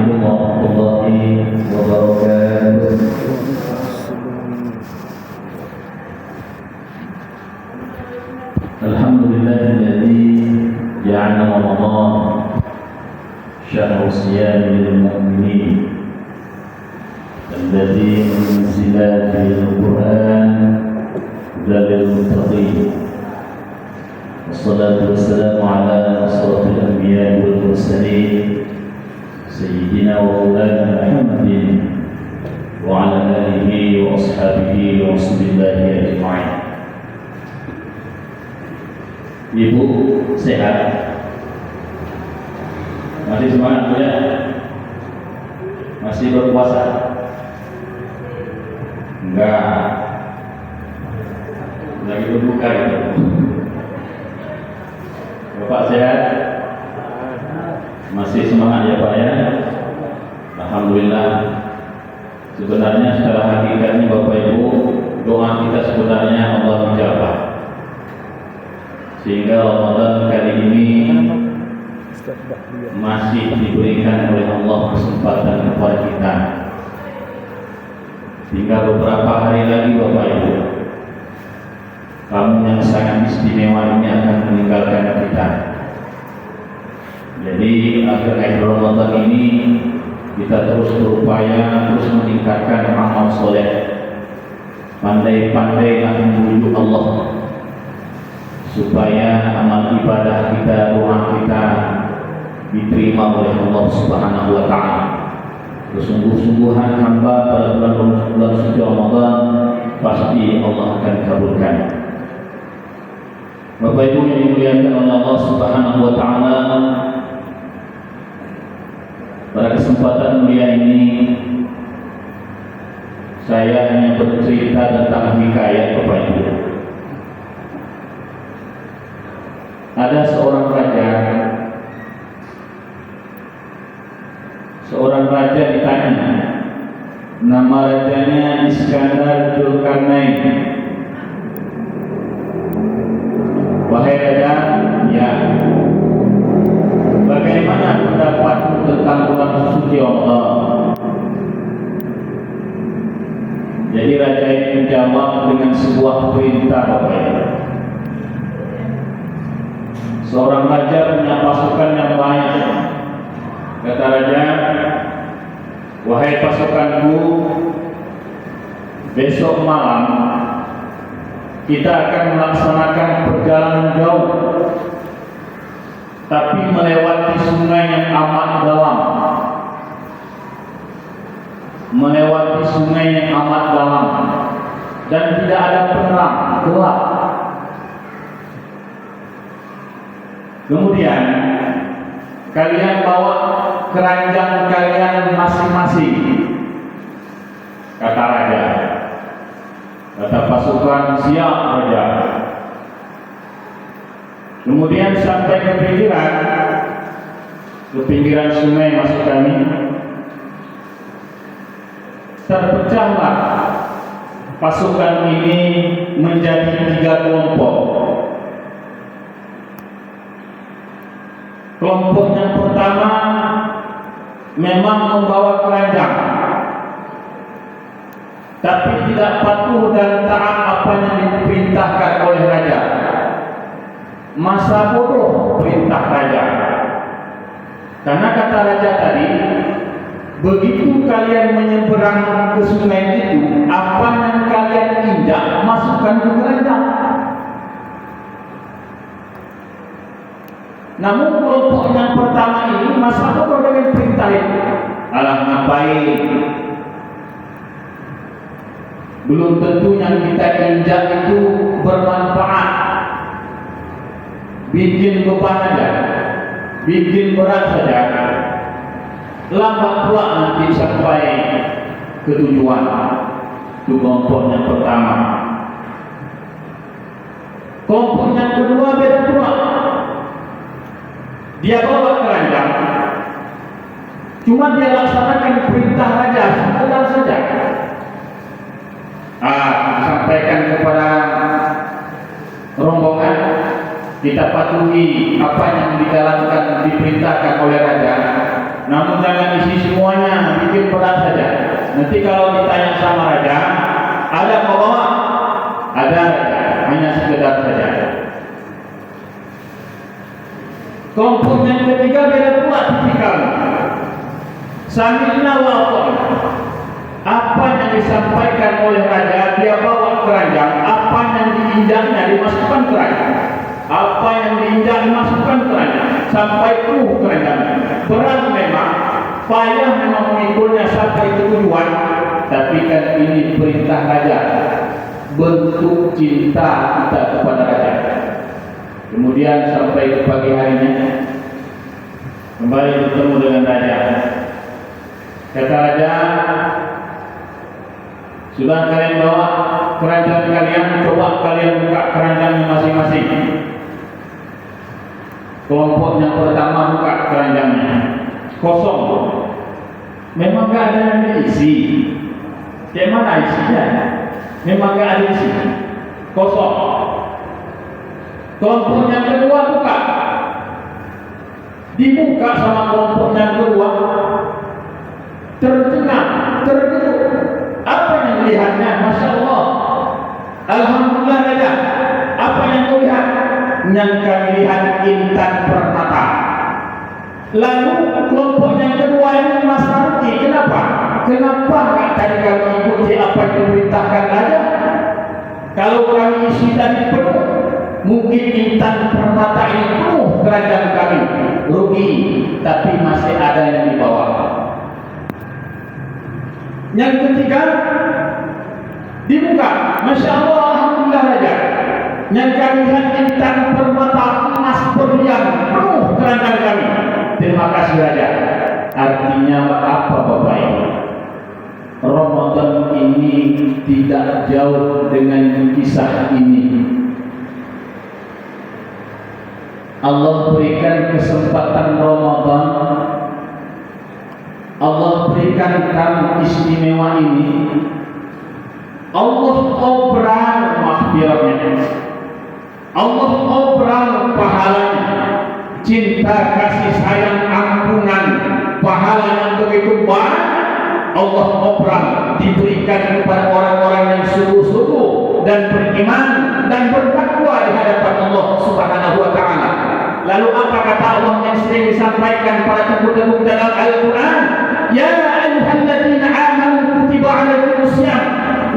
عليكم ورحمة الله وبركاته. الحمد لله الذي جعل رمضان شهر الصيام للمؤمنين الذي أنزل فيه القرآن هدى للمتقين، والصلاة والسلام على أشرف الأنبياء والمرسلين سيدنا ومولانا محمد وعلى آله وأصحابه ورسول الله أجمعين. Ibu sehat? Masih semangat ya? Masih berpuasa? Enggak. Lagi berbuka gitu. Bapak sehat? Masih semangat ya Pak ya? Alhamdulillah. Sebenarnya secara hakikatnya Bapak Ibu, doa kita sebenarnya Allah menjawab. Sehingga Ramadan kali ini masih diberikan oleh Allah kesempatan kepada kita. Tinggal beberapa hari lagi Bapak Ibu, kamu yang sangat istimewa ini akan meninggalkan kita. Jadi akhir Ramadan ini kita terus berupaya terus meningkatkan amal soleh, pandai-pandai membujuk Allah supaya amal ibadah kita, doa kita diterima oleh Allah Subhanahu wa taala. Kesungguh-sungguhan hamba pada bulan suci Ramadan pasti Allah akan kabulkan. Bapak Ibu yang dimuliakan oleh Allah Subhanahu wa taala, pada kesempatan mulia ini saya hanya bercerita tentang hikayat Bapak Ibu. Ada seorang raja ditanya, nama rajanya Iskandar Dzulkarnain. Wahai raja, ya, bagaimana pendapatmu tentang bulan suci Allah? Jadi raja ini menjawab dengan sebuah perintah Bapak Ibu. Seorang raja punya pasukan yang banyak. Kata raja, wahai pasukanku, besok malam kita akan melaksanakan perjalanan jauh, tapi melewati sungai yang amat dalam. Melewati sungai yang amat dalam dan tidak ada penerang, gelap. Kemudian kalian bawa keranjang kalian masing-masing, kata raja. Kata pasukan, siap raja. Kemudian sampai ke pinggiran sungai maksud kami, terpecahlah pasukan ini menjadi 3 kelompok. Kelompok yang pertama memang membawa keranjang, tapi tidak patuh dan taat apa yang diperintahkan oleh raja. Masa bodoh perintah raja. Karena kata raja tadi, begitu kalian menyeberang ke sungai itu, apa yang kalian injak masukkan ke keranjang. Namun kelompok yang pertama ini masa bodoh dengan perintah itu. Alah, ngapain? Belum tentu yang kita injak itu bermanfaat. Bikin beban aja, bikin berat saja. Lambat pula nanti sampai ke tujuan. Itu kelompok yang pertama. Kelompok yang kedua beda pula. Dia bawa keranjang, cuma dia laksanakan perintah raja sebentar saja. Sampaikan kepada rombongan, kita patuhi apa yang dijalankan, diperintahkan oleh raja. Namun jangan isi semua Nanti kalau ditanya sama raja, ada kau bawa? Ada raja, hanya sekedar saja. Kelompok yang ketiga beda pula tipikalnya. Sami'na wa ata'na. Apa yang disampaikan oleh raja dia bawa keranjang, apa yang diinjaknya dimasukkan keranjang, apa yang diinjak dimasukkan keranjang sampai penuh keranjangnya. Berat memang, payah memang mengikulnya sampai tujuan, tapi kan ini perintah raja, bentuk cinta kita kepada raja. Kemudian sampai ke pagi harinya kembali bertemu dengan raja. Kata raja, sudah kalian bawa keranjang kalian, coba kalian buka keranjangnya masing-masing. Kelompok yang pertama buka keranjangnya, kosong. Memang gak ada yang diisi. Kayak mana isinya? Memang gak ada isi, kosong. Kelompok yang kedua buka, dibuka sama kelompok yang kedua, tercengang, terkejut. Apa yang dilihatnya? Masya Allah, alhamdulillah raja. Apa yang kau lihat? Yang kami lihat intan permata. Lalu kelompok yang kedua ini Mas Narti, kenapa? Kenapa tadi kami ikuti apa yang diperintahkan raja? Kalau kami isi tadi penuh, mungkin intan permata ini penuh kerajaan kami, rugi, tapi masih ada yang dibawa. Yang ketiga dibuka, Masya Allah, alhamdulillah raja. Yang kami lihat intan permata, emas, berlian, penuh kerajaan kami. Terima kasih raja. Artinya apa Bapak Ibu? Ramadan ini tidak jauh dengan kisah ini. Allah berikan kesempatan Ramadan, Allah berikan kamu istimewa ini. Allah obral mahfirahnya, Allah obral pahalanya, cinta, kasih sayang, ampunan, pahala yang begitu banyak. Allah obral diberikan kepada orang-orang yang sungguh-sungguh dan beriman dan bertakwa di hadapan Allah Subhanahu wa Ta'ala. Lalu apa kata Allah yang sering disampaikan pada tengku-tengku dalam Al-Quran? Ya ayyuhalladzina amanu kutiba alaikumusiyam.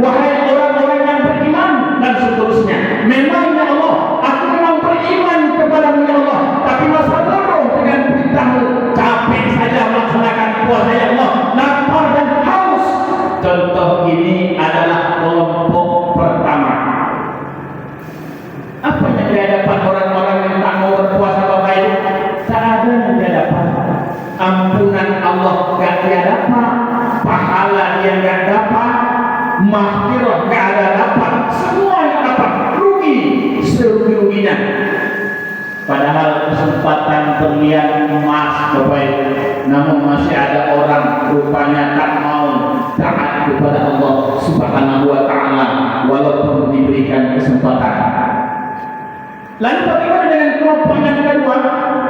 Wahai orang-orang yang beriman, dan seterusnya. Memang ya Allah, aku memang beriman kepadamu ya Allah, tapi masa bodoh dengan perintahmu, capek saja melaksanakan puasa ya Allah, lapar dan haus. Contoh ini adalah kelompok pertama. Apa yang di hadapan orang-orang yang tak mau berpuasa Bapak Ibu? Tak ada yang dia dapat. Ampunan Allah gak dia dapat, pahala dia gak dapat, mahfirah gak ada dapat, semua yang dapat rugi serugi-ruginya. Padahal kesempatan berlian emas Bapak Ibu, namun masih ada orang rupanya tak mau taat kepada Allah Subhanahu wa Ta'ala walaupun diberikan kesempatan. Lalu bagaimana dengan kelompok yang kedua?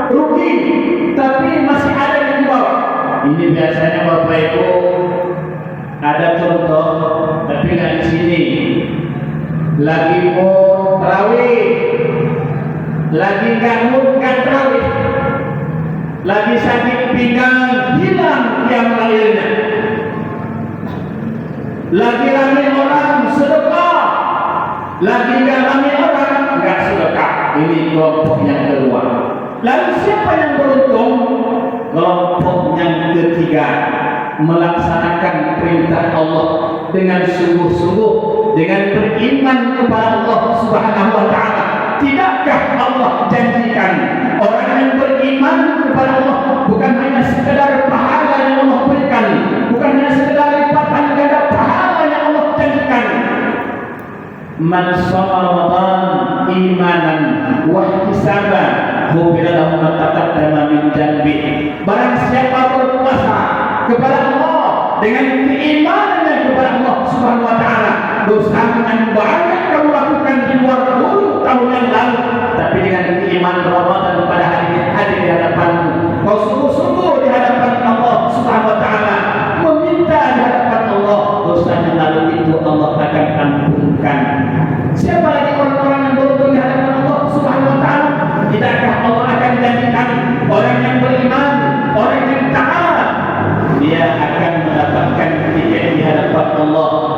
Rugi, tapi masih ada yang dibawa. Ini biasanya Bapak Ibu ada contoh, tapi nggak di sini. Lagi mau tarawih, lagi nggak tarawih, lagi sakit pinggang, hilang yang lahirnya. Lagi ramai orang sedekah, lagi nggak ramai orang nggak sedekah. Ini kelompok yang kedua. Lalu siapa yang beruntung? Kelompok yang ketiga, melaksanakan perintah Allah dengan sungguh-sungguh, dengan beriman kepada Allah Subhanahu wa Ta'ala. Tidakkah Allah janjikan orang yang beriman kepada Allah bukan hanya sekedar pahala yang Allah berikan, bukan hanya sekedar lipatan ganda pahala yang Allah janjikan. Man shoma Ramadan imanan wa ihtisaban ghufira lahu ma taqaddama min dhanbi. Barang siapa berpuasa kepada Allah dengan keimanannya kepada Allah Subhanahu wa Ta'ala, dosa yang banyak kamu lakukan di luar dulu tahun yang lalu, tapi dengan keimanan Ramadan pada hari ini hadir di hadapanmu, kau sungguh-sungguh di hadapan Allah Subhanahu wa Ta'ala, meminta di hadapan Allah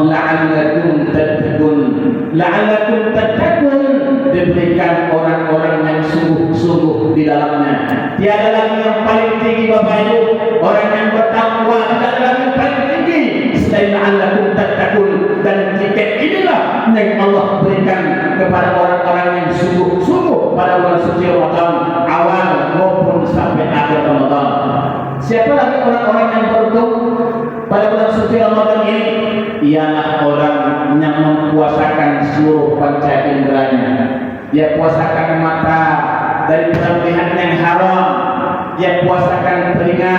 la'allakum tattaqun. La'allakum tattaqun diberikan orang-orang yang sungguh-sungguh di dalamnya. Tiada lagi yang paling tinggi Bapak Ibu, orang yang bertakwa adalah lagi yang paling tinggi selain la'allakum tattaqun. Dan tiket inilah yang Allah berikan kepada orang-orang yang sungguh-sungguh pada bulan suci Ramadan awal maupun sampai akhir Ramadan. Siapa lagi orang-orang yang beruntung pada bulan suci Ramadan ini? Ialah orang yang mempuasakan seluruh panca inderanya. Dia puasakan mata daripada melihat yang haram, dia puasakan telinga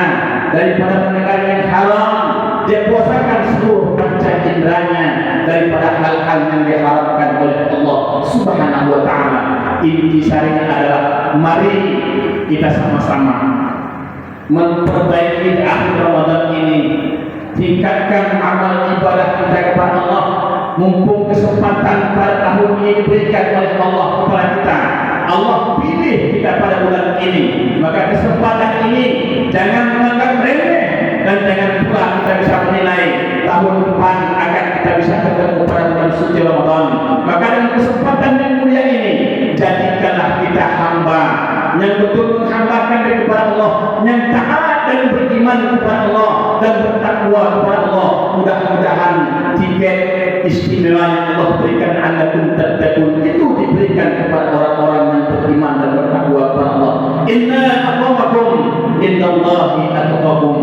daripada mendengar yang haram, dia puasakan seluruh panca inderanya daripada hal-hal yang diharapkan oleh Allah Subhanahu wa taala. Intisarinya adalah mari kita sama-sama memperbaiki akhir Ramadan ini, tingkatkan amal ibadah kita kepada Allah. Mumpung kesempatan pada tahun ini diberikan oleh Allah kepada kita, Allah pilih kita pada bulan ini, maka kesempatan ini jangan menganggap remeh dan jangan pula kita bisa menilai tahun depan akan kita bisa ketemu pada bulan suci Ramadan. Maka dengan kesempatan yang mulia ini, jadikanlah kita hamba yang betul menghambakan diri kepada Allah, yang taat dan beriman kepada Allah dan bertakwa kepada Allah. Mudah-mudahan tiket istimewa yang Allah berikan annakum tattaqun itu diberikan kepada orang-orang yang beriman dan bertakwa kepada Allah. Inna aqamakum indallahi atqakum.